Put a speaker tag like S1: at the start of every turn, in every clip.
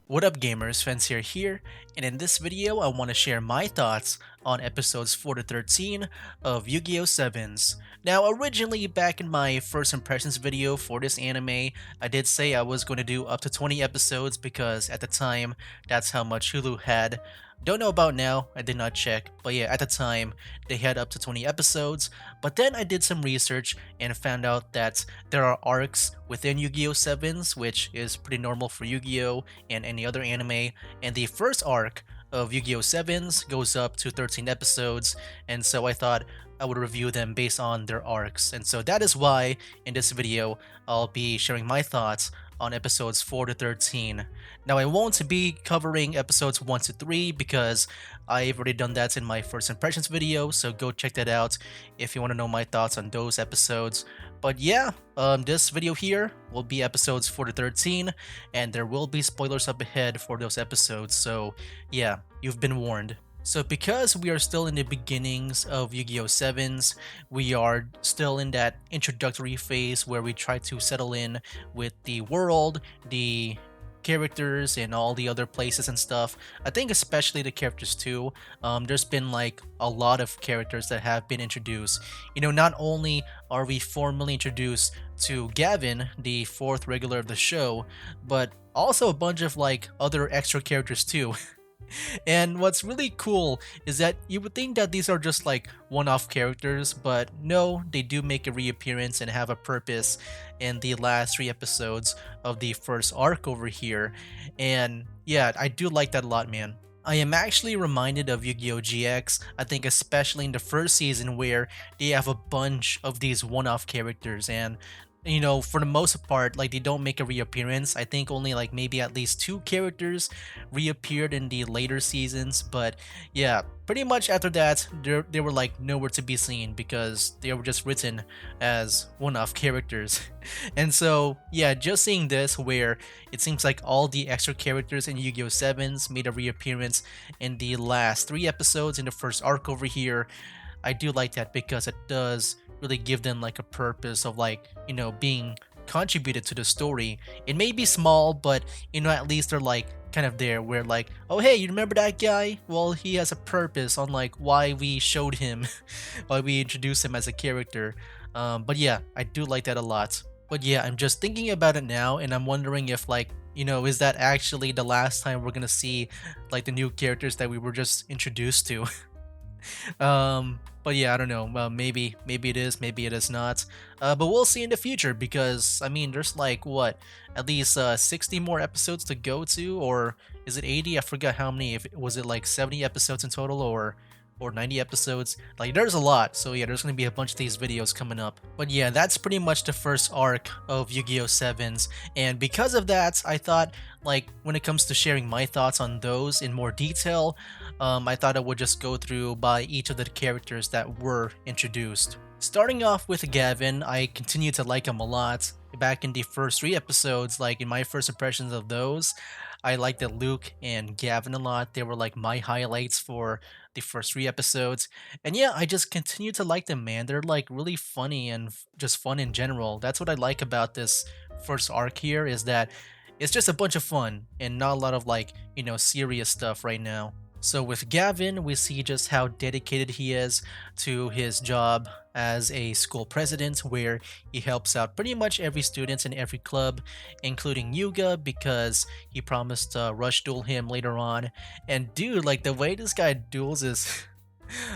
S1: What up gamers, Fancier here, and in this video I want to share my thoughts on episodes 4 to 13 of Yu-Gi-Oh! 7s. Now originally back in my first impressions video for this anime, I did say I was going to do up to 20 episodes because at the time, that's how much Hulu had. Don't know about now, I did not check, but yeah, at the time, they had up to 20 episodes, but then I did some research and found out that there are arcs within Yu-Gi-Oh! 7s, which is pretty normal for Yu-Gi-Oh! And any other anime, and the first arc of Yu-Gi-Oh! 7s goes up to 13 episodes, and so I thought I would review them based on their arcs. And so that is why in this video I'll be sharing my thoughts on episodes 4 to 13. Now I won't be covering episodes 1 to 3 because I've already done that in my first impressions video, so go check that out if you want to know my thoughts on those episodes. But yeah, this video here will be episodes 4 to 13, and there will be spoilers up ahead for those episodes, so yeah, you've been warned. So because we are still in the beginnings of Yu-Gi-Oh! 7s, we are still in that introductory phase where we try to settle in with the world, the characters, and all the other places and stuff. I think especially the characters too. There's been like a lot of characters that have been introduced. You know, not only are we formally introduced to Gavin, the fourth regular of the show, but also a bunch of like other extra characters too. And what's really cool is that you would think that these are just like one-off characters, but no, they do make a reappearance and have a purpose in the last 3 episodes of the first arc over here. And yeah, I do like that a lot, man. I am actually reminded of Yu-Gi-Oh! GX, I think especially in the first season where they have a bunch of these one-off characters, and you know, for the most part, like they don't make a reappearance. I think only like maybe at least 2 characters reappeared in the later seasons, but yeah, pretty much after that, they were like nowhere to be seen because they were just written as one-off characters. And so, yeah, just seeing this where it seems like all the extra characters in Yu-Gi-Oh! 7s made a reappearance in the last 3 episodes in the first arc over here, I do like that because it does really give them like a purpose of like, you know, being contributed to the story. It may be small, but you know, at least they're like kind of there where like, oh hey, you remember that guy? Well, he has a purpose on like why we showed him, why we introduced him as a character. But yeah, I do like that a lot. But yeah, I'm just thinking about it now and I'm wondering if like, you know, is that actually the last time we're gonna see like the new characters that we were just introduced to? But yeah, I don't know. Maybe it is, maybe it is not. But we'll see in the future because I mean, there's like what, at least 60 more episodes to go to, or is it 80? I forgot how many. If was it like 70 episodes in total, or 90 episodes. Like there's a lot, so yeah, there's gonna be a bunch of these videos coming up. But yeah, that's pretty much the first arc of Yu-Gi-Oh! 7s, and because of that, I thought like when it comes to sharing my thoughts on those in more detail, I thought I would just go through by each of the characters that were introduced. Starting off with Gavin, I continue to like him a lot. Back in the first 3 episodes, like in my first impressions of those, I liked that Luke and Gavin a lot. They were like my highlights for the first 3 episodes. And yeah, I just continue to like them, man. They're like really funny and just fun in general. That's what I like about this first arc here is that it's just a bunch of fun and not a lot of like, you know, serious stuff right now. So with Gavin, we see just how dedicated he is to his job as a school president, where he helps out pretty much every student in every club, including Yuga, because he promised to rush duel him later on. And dude, like the way this guy duels is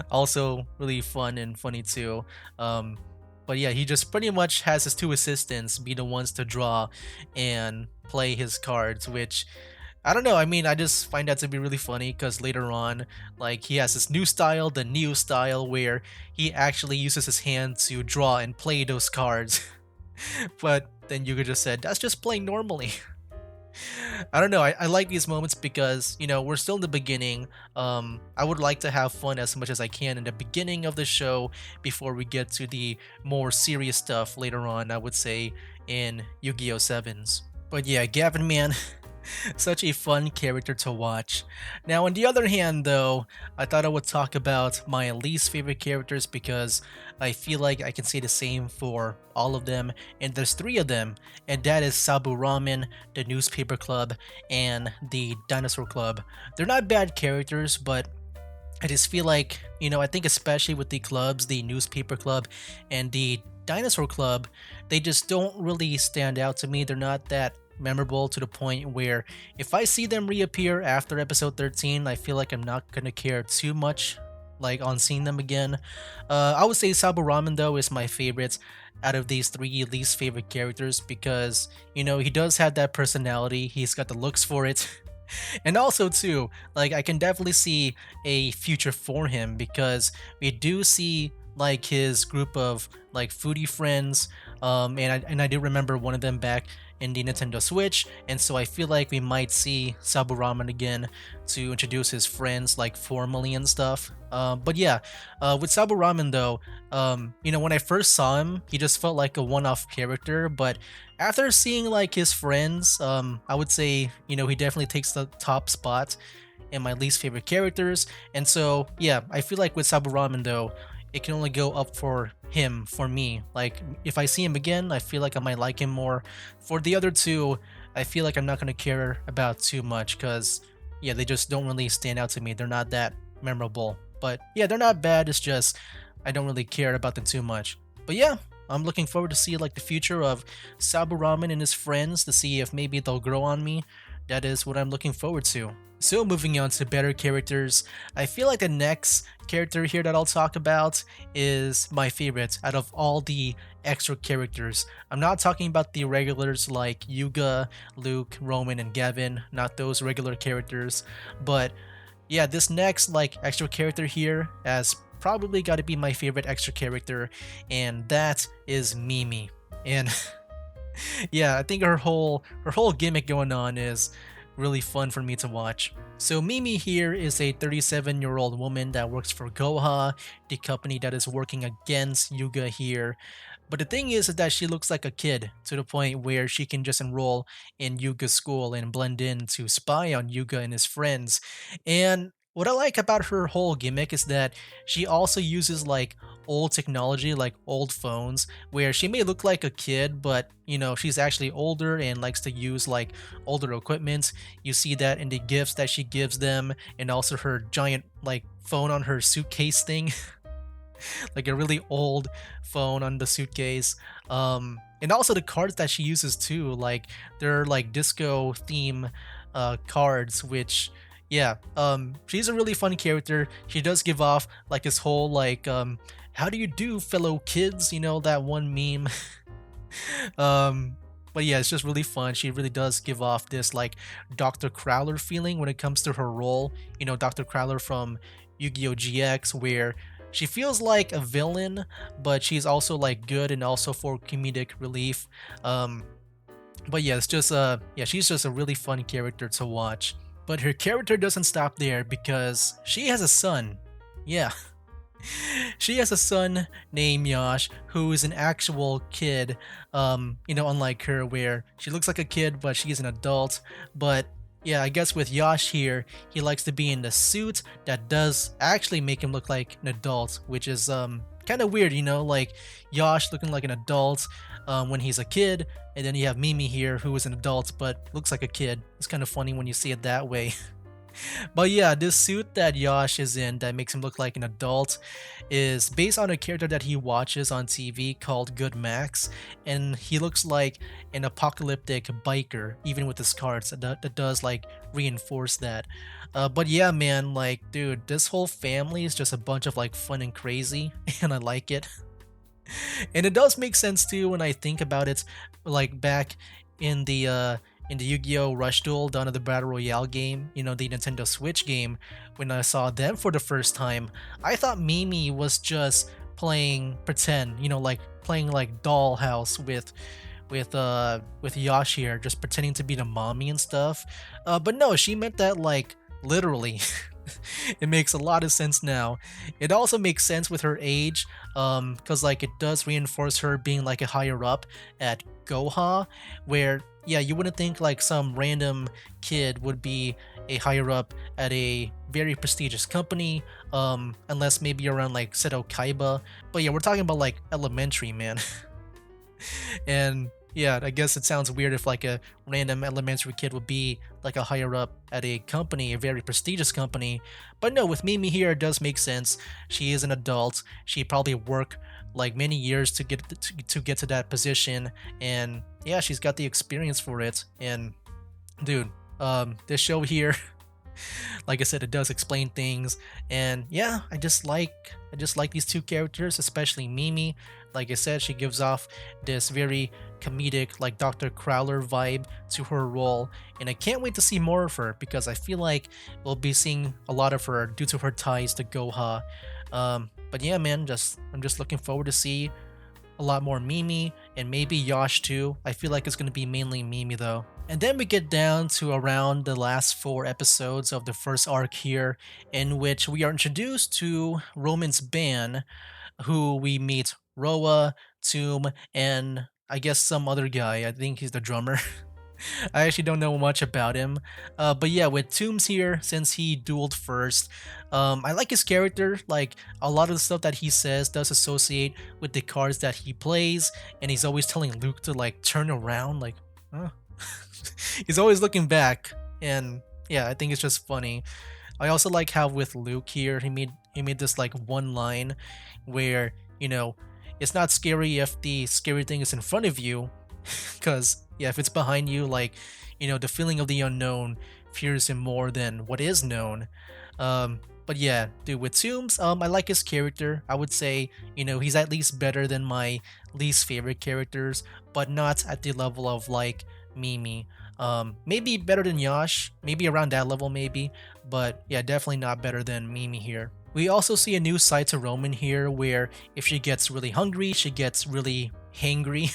S1: also really fun and funny too. But yeah, he just pretty much has his 2 assistants be the ones to draw and play his cards, which I don't know. I mean, I just find that to be really funny because later on, like, he has this new style, the Neo style, where he actually uses his hand to draw and play those cards. But then Yuga just said, that's just playing normally. I don't know. I like these moments because, you know, we're still in the beginning. I would like to have fun as much as I can in the beginning of the show before we get to the more serious stuff later on, I would say, in Yu-Gi-Oh! 7s. But yeah, Gavin, man. Such a fun character to watch. Now, on the other hand, though, I thought I would talk about my least favorite characters because I feel like I can say the same for all of them, and there's three of them, and that is Sabu Ramen, the Newspaper Club, and the Dinosaur Club. They're not bad characters, but I just feel like, I think especially with the clubs, the Newspaper Club and the Dinosaur Club, they just don't really stand out to me. They're not that memorable to the point where if I see them reappear after episode 13, I feel like I'm not gonna care too much like on seeing them again. I would say Sabo Ramen though is my favorite out of these three least favorite characters because he does have that personality. He's got the looks for it. And also too, like I can definitely see a future for him because we do see like his group of like foodie friends, and I do remember one of them back in the Nintendo Switch, and so I feel like we might see Sabu Ramen again to introduce his friends like formally and stuff. But yeah, with Sabu Ramen though, when I first saw him, he just felt like a one-off character, but after seeing like his friends, I would say he definitely takes the top spot in my least favorite characters. And so yeah, I feel like with Sabu Ramen though, it can only go up for him for me. Like if I see him again, I feel like I might like him more. For the other two, I feel like I'm not gonna care about too much because yeah, they just don't really stand out to me. They're not that memorable. But yeah, they're not bad. It's just I don't really care about them too much. But yeah, I'm looking forward to see like the future of Sabu Ramen and his friends to see if maybe they'll grow on me. That is what I'm looking forward to. So moving on to better characters, I feel like the next character here that I'll talk about is my favorite out of all the extra characters. I'm not talking about the regulars like Yuga, Luke, Roman, and Gavin, not those regular characters, but yeah, this next like extra character here has probably got to be my favorite extra character, and that is Mimi. And yeah, I think her whole gimmick going on is really fun for me to watch. So Mimi here is a 37-year-old woman that works for Goha, the company that is working against Yuga here. But the thing is that she looks like a kid to the point where she can just enroll in Yuga's school and blend in to spy on Yuga and his friends. And what I like about her whole gimmick is that she also uses like old technology, like old phones, where she may look like a kid, but she's actually older and likes to use like older equipment. You see that in the gifts that she gives them, and also her giant like phone on her suitcase thing. Like a really old phone on the suitcase. And also the cards that she uses too, like they're like disco theme cards, which yeah, she's a really fun character. She does give off like this whole like how do you do fellow kids, that one meme. But yeah, it's just really fun. She really does give off this like Dr. Crowler feeling when it comes to her role. Dr. Crowler from Yu-Gi-Oh! GX, where she feels like a villain, but she's also like good and also for comedic relief. But yeah, it's just yeah, she's just a really fun character to watch. But her character doesn't stop there because she has a son. Yeah. She has a son named Yash who is an actual kid, unlike her where she looks like a kid but she's an adult. But yeah, I guess with Yash here, he likes to be in the suit that does actually make him look like an adult, which is kind of weird, like Yash looking like an adult when he's a kid, and then you have Mimi here who is an adult but looks like a kid. It's kind of funny when you see it that way. But yeah, this suit that Yash is in that makes him look like an adult is based on a character that he watches on TV called Good Max, and he looks like an apocalyptic biker, even with his cards. That does like reinforce that. But yeah, man, like, dude, this whole family is just a bunch of like fun and crazy, and I like it. And it does make sense too when I think about it, like back in the Yu-Gi-Oh! Rush Duel down at the Battle Royale game, the Nintendo Switch game, when I saw them for the first time, I thought Mimi was just playing pretend, like playing like dollhouse with Yash here, just pretending to be the mommy and stuff. But no, she meant that like literally. It makes a lot of sense now. It also makes sense with her age, because like it does reinforce her being like a higher up at Goha, where yeah, you wouldn't think like some random kid would be a higher up at a very prestigious company, unless maybe around like Seto Kaiba. But yeah, we're talking about like elementary, man. And yeah, I guess it sounds weird if like a random elementary kid would be like a higher up at a company, a very prestigious company. But no, with Mimi here, it does make sense. She is an adult. She probably worked like many years to get to that position, and yeah, she's got the experience for it. And dude, this show here, like I said, it does explain things, and yeah, I just like these two characters, especially Mimi. Like I said, she gives off this very comedic, like Dr. Crowler vibe to her role, and I can't wait to see more of her because I feel like we'll be seeing a lot of her due to her ties to Goha. But yeah, man, just I'm just looking forward to see a lot more Mimi and maybe Yosh too. I feel like it's going to be mainly Mimi though. And then we get down to around the last 4 episodes of the first arc here, in which we are introduced to Roman's band, who we meet Roa, Tomb, and I guess some other guy. I think he's the drummer. I actually don't know much about him. But yeah, with Tombs here, since he dueled first, I like his character. Like, a lot of the stuff that he says does associate with the cards that he plays, and he's always telling Luke to like turn around, like, huh? He's always looking back, and yeah, I think it's just funny. I also like how with Luke here, he made this like one line where, it's not scary if the scary thing is in front of you, because yeah, if it's behind you, like, the feeling of the unknown fears him more than what is known. But yeah, dude, with Tombs, I like his character. I would say, he's at least better than my least favorite characters, but not at the level of like Mimi. Maybe better than Yash, maybe around that level, maybe, but yeah, definitely not better than Mimi here. We also see a new side to Roman here, where if she gets really hungry, she gets really hangry.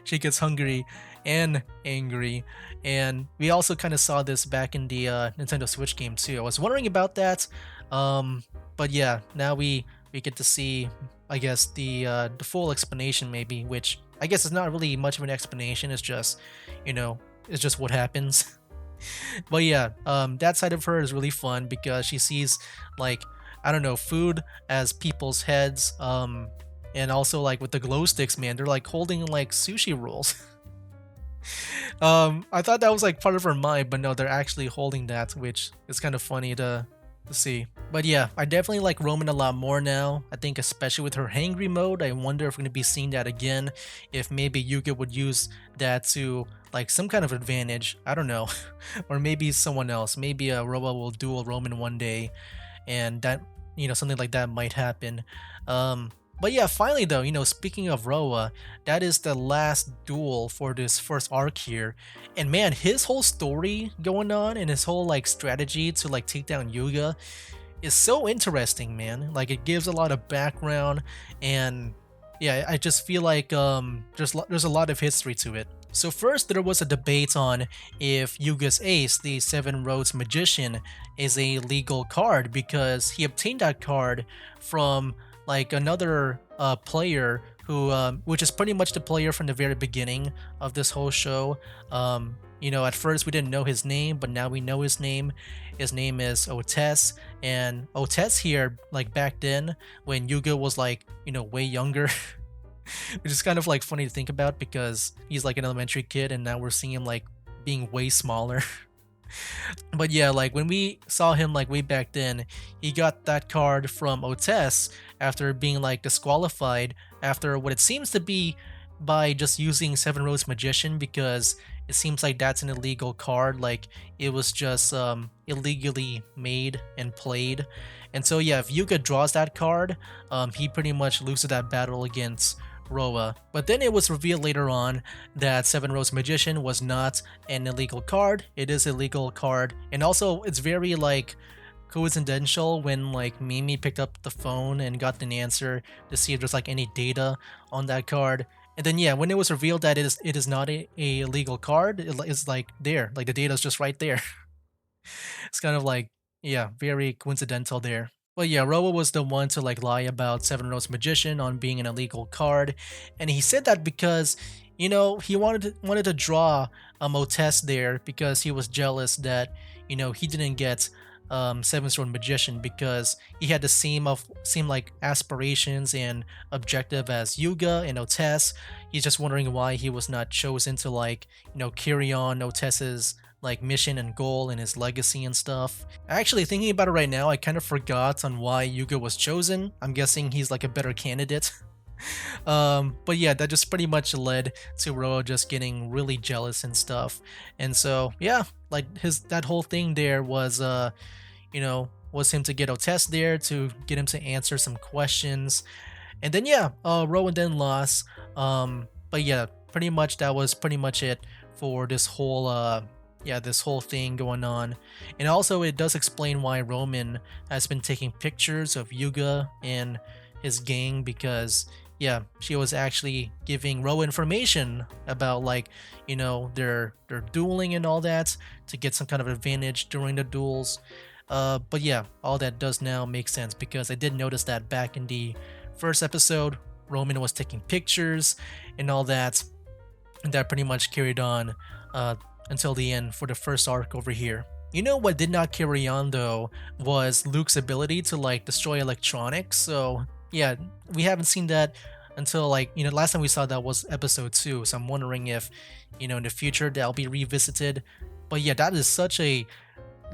S1: She gets hungry and angry. And we also kind of saw this back in the Nintendo Switch game too. I was wondering about that. But yeah, now we get to see, I guess, the full explanation maybe, which I guess is not really much of an explanation. It's just, you know, it's just what happens. But yeah, that side of her is really fun because she sees, like, I don't know, food as people's heads. And also like with the glow sticks, man, they're like holding like sushi rolls. I thought that was like part of her mind, but no, they're actually holding that, which is kind of funny to see. But yeah, I definitely like Roman a lot more now. I think especially with her hangry mode, I wonder if we're gonna be seeing that again. If maybe Yuga would use that to like some kind of advantage. I don't know, or maybe someone else. Maybe Roa will duel Roman one day, and that, something like that might happen. But yeah, finally though, speaking of Roa, that is the last duel for this first arc here. And man, his whole story going on and his whole like strategy to like take down Yuga is so interesting, man. Like it gives a lot of background, and yeah, I just feel like there's a lot of history to it. So first there was a debate on if Yuga's Ace, the Seven Roads Magician, is a legal card because he obtained that card from like another player who, which is pretty much the player from the very beginning of this whole show. At first we didn't know his name, but now we know his name. His name is Otes, and Otes here, like back then when Yuga was like, way younger, which is kind of like funny to think about because he's like an elementary kid, and now we're seeing him like being way smaller. But yeah, like when we saw him like way back then, he got that card from Otes after being like disqualified after what it seems to be by just using Seven Roads Magician, because it seems like that's an illegal card. Like it was just illegally made and played. And so yeah, if Yuga draws that card, he pretty much loses that battle against Roa. But then it was revealed later on that Seven Roads Magician was not an illegal card. It is a legal card. And also it's very like coincidental when like Mimi picked up the phone and got an answer to see if there's like any data on that card. And then yeah, when it was revealed that it is not a legal card, it's like there, like the data is just right there. It's kind of like, yeah, very coincidental there. But yeah, Roa was the one to like lie about Seven Roads Magician on being an illegal card, and he said that because he wanted to draw Otes there because he was jealous that he didn't get Seven Sword Magician because he had the same like aspirations and objective as Yuga and Otes. He's just wondering why he was not chosen to like carry on Otes's like mission and goal and his legacy and stuff. Actually, thinking about it right now, I kind of forgot on why Yuga was chosen. I'm guessing he's like a better candidate. But yeah, that just pretty much led to Roa just getting really jealous and stuff. And so yeah, like that whole thing there was was him to get Otes there to get him to answer some questions. And then yeah, Rowan then lost. But yeah, pretty much that was pretty much it for this whole thing going on. And also it does explain why Roman has been taking pictures of Yuga and his gang because yeah, she was actually giving Ro information about like, their dueling and all that to get some kind of advantage during the duels. But yeah, all that does now make sense because I did notice that back in the first episode, Roman was taking pictures and all that, and that pretty much carried on until the end for the first arc over here. You know what did not carry on though was Luke's ability to like destroy electronics. So yeah, we haven't seen that until like last time we saw that was episode 2. So I'm wondering if in the future that'll be revisited. But yeah, that is such a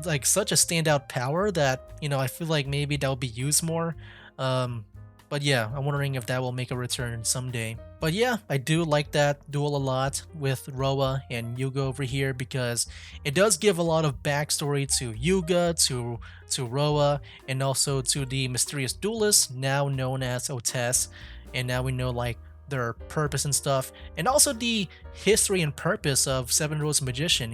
S1: standout power that I feel like maybe that'll be used more. But yeah, I'm wondering if that will make a return someday. But yeah, I do like that duel a lot with Roa and Yuga over here because it does give a lot of backstory to Yuga, to Roa, and also to the mysterious duelist now known as Otes. And now we know like their purpose and stuff, and also the history and purpose of Seven Rose Magician.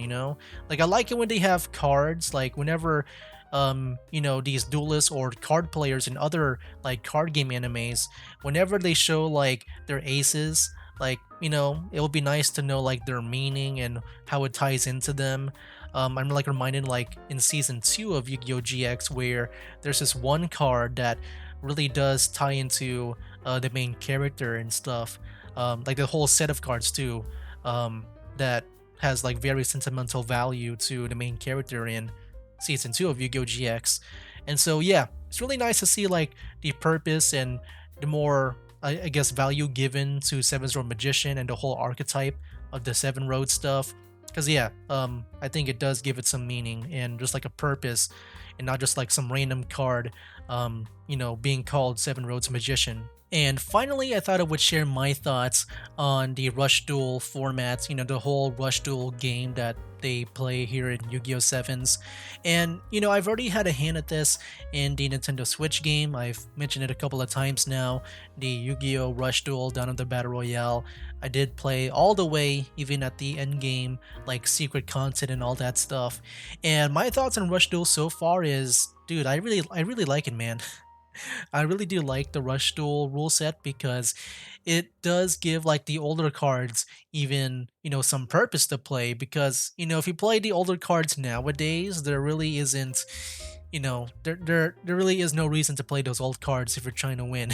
S1: Like I like it when they have cards, like whenever these duelists or card players in other like card game animes, whenever they show like their aces, like it would be nice to know like their meaning and how it ties into them. I'm like reminded like in season 2 of Yu-Gi-Oh! GX where there's this one card that really does tie into the main character and stuff, like the whole set of cards too, that has like very sentimental value to the main character in season 2 of Yu-Gi-Oh! GX. And so yeah, it's really nice to see like the purpose and the more I guess value given to Seven's Road Magician and the whole archetype of the Seven Road stuff. Because yeah, I think it does give it some meaning and just like a purpose, and not just like some random card, being called Seven Roads Magician. And finally, I thought I would share my thoughts on the Rush Duel format, the whole Rush Duel game that they play here in Yu-Gi-Oh! Sevens. And, I've already had a hand at this in the Nintendo Switch game. I've mentioned it a couple of times now, the Yu-Gi-Oh! Rush Duel down in the Battle Royale. I did play all the way, even at the end game, like secret content and all that stuff. And my thoughts on Rush Duel so far is, dude, I really like it, man. I really do like the Rush Duel rule set because it does give like the older cards even, some purpose to play because, if you play the older cards nowadays, there really isn't, there really is no reason to play those old cards if you're trying to win.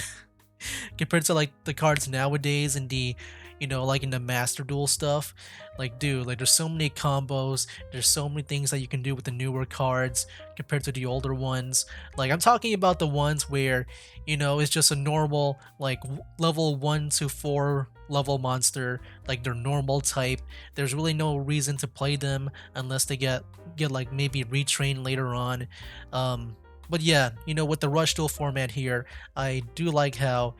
S1: Compared to like the cards nowadays in the like in the Master Duel stuff, like dude, like there's so many combos, there's so many things that you can do with the newer cards compared to the older ones. Like I'm talking about the ones where it's just a normal like level 1 to 4 level monster, like their normal type. There's really no reason to play them unless they get like maybe retrained later on. But yeah, with the Rush Duel format here, I do like how,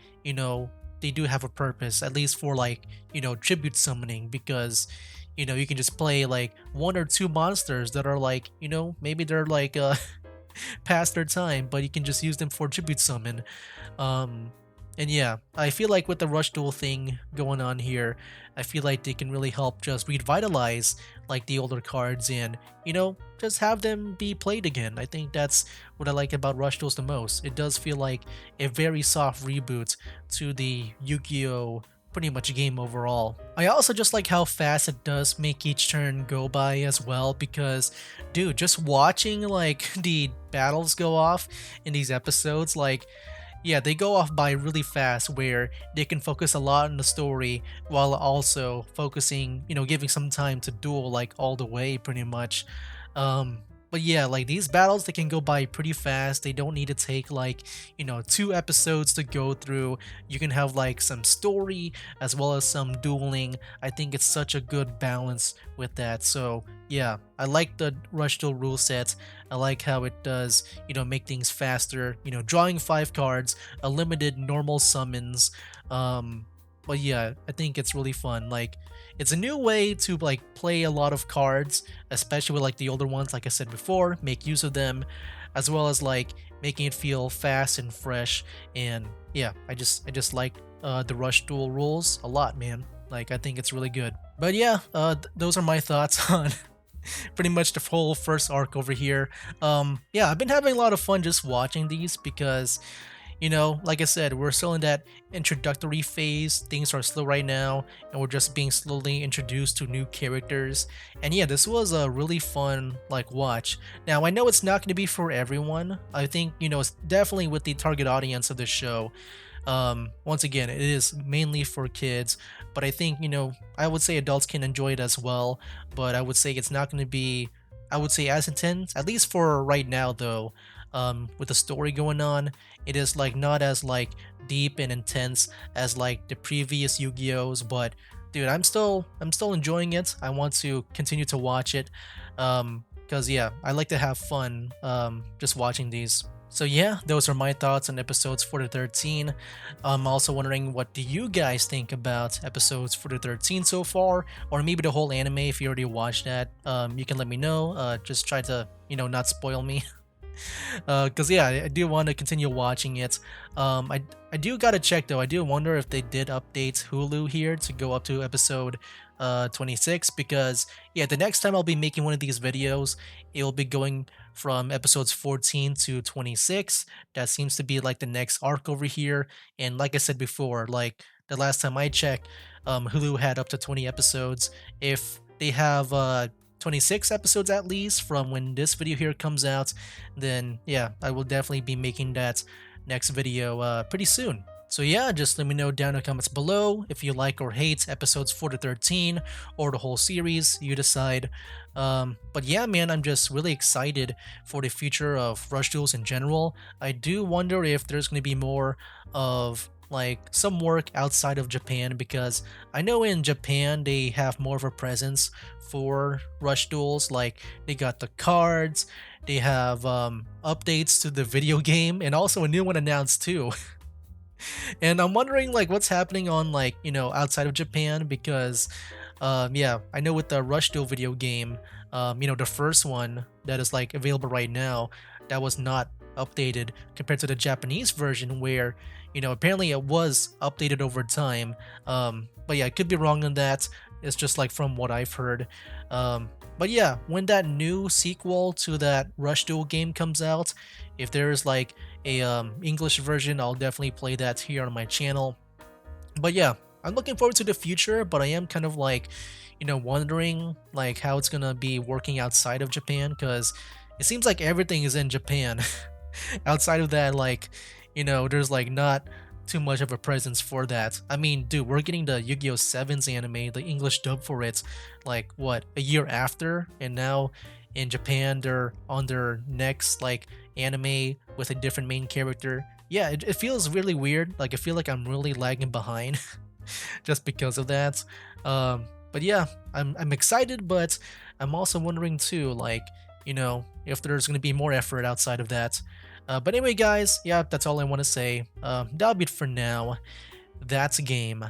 S1: they do have a purpose, at least for like, tribute summoning, because, you can just play like 1 or 2 monsters that are like, maybe they're like past their time, but you can just use them for tribute summon. And yeah, I feel like with the Rush Duel thing going on here, I feel like they can really help just revitalize like the older cards and, just have them be played again. I think that's what I like about Rush Duels the most. It does feel like a very soft reboot to the Yu-Gi-Oh! Pretty much game overall. I also just like how fast it does make each turn go by as well because, dude, just watching like the battles go off in these episodes, like, Yeah, they go off by really fast where they can focus a lot on the story while also focusing, giving some time to duel like all the way pretty much. But yeah, like these battles they can go by pretty fast. They don't need to take like, 2 episodes to go through. You can have like some story as well as some dueling. I think it's such a good balance with that. So yeah, I like the Rush Duel rule set. I like how it does, make things faster, drawing 5 cards, a limited normal summons. Um, but yeah, I think it's really fun. Like, it's a new way to like play a lot of cards, especially with like the older ones, like I said before, make use of them, as well as like making it feel fast and fresh. And yeah, I just like the Rush Duel rules a lot, man. Like, I think it's really good. But yeah, those are my thoughts on pretty much the whole first arc over here. Yeah, I've been having a lot of fun just watching these because, like I said, we're still in that introductory phase. Things are slow right now, and we're just being slowly introduced to new characters. And yeah, this was a really fun like watch. Now I know it's not going to be for everyone. I think it's definitely with the target audience of the show. Once again, it is mainly for kids, but I think, I would say adults can enjoy it as well, but I would say it's not going to be, I would say, as intense, at least for right now, though. With the story going on, it is like not as like deep and intense as like the previous Yu-Gi-Ohs, but dude, I'm still enjoying it. I want to continue to watch it. Because yeah, I like to have fun just watching these. So yeah, those are my thoughts on episodes 4 to 13. I'm also wondering, what do you guys think about episodes 4 to 13 so far, or maybe the whole anime if you already watched that. You can let me know. Just try to not spoil me. Because yeah, I do want to continue watching it. I do gotta check though. I do wonder if they did update Hulu here to go up to episode 26, because yeah, the next time I'll be making one of these videos, it will be going from episodes 14 to 26. That seems to be like the next arc over here. And like I said before, like the last time I checked, Hulu had up to 20 episodes. If they have 26 episodes at least from when this video here comes out, then yeah, I will definitely be making that next video pretty soon. So yeah, just let me know down in the comments below if you like or hate episodes 4 to 13 or the whole series, you decide. But yeah, man, I'm just really excited for the future of Rush Duels in general. I do wonder if there's going to be more of like some work outside of Japan, because I know in Japan they have more of a presence for Rush Duels. Like, they got the cards, they have updates to the video game, and also a new one announced too. And I'm wondering like what's happening on like, outside of Japan, because yeah, I know with the Rush Duel video game, the first one that is like available right now, that was not updated compared to the Japanese version, where apparently it was updated over time. But yeah, I could be wrong on that. It's just like from what I've heard. But yeah, when that new sequel to that Rush Duel game comes out, if there's like a English version, I'll definitely play that here on my channel. But yeah, I'm looking forward to the future, but I am kind of like, wondering like how it's gonna be working outside of Japan, because it seems like everything is in Japan. Outside of that, like, there's like not too much of a presence for that. I mean, dude, we're getting the Yu-Gi-Oh! Sevens anime, the English dub for it, like what, a year after, and now in Japan they're on their next like anime with a different main character. Yeah, it feels really weird. Like, I feel like I'm really lagging behind just because of that. But yeah, I'm excited, but I'm also wondering too, like, if there's gonna be more effort outside of that. But anyway, guys, yeah, that's all I want to say. That'll be it for now. That's a game.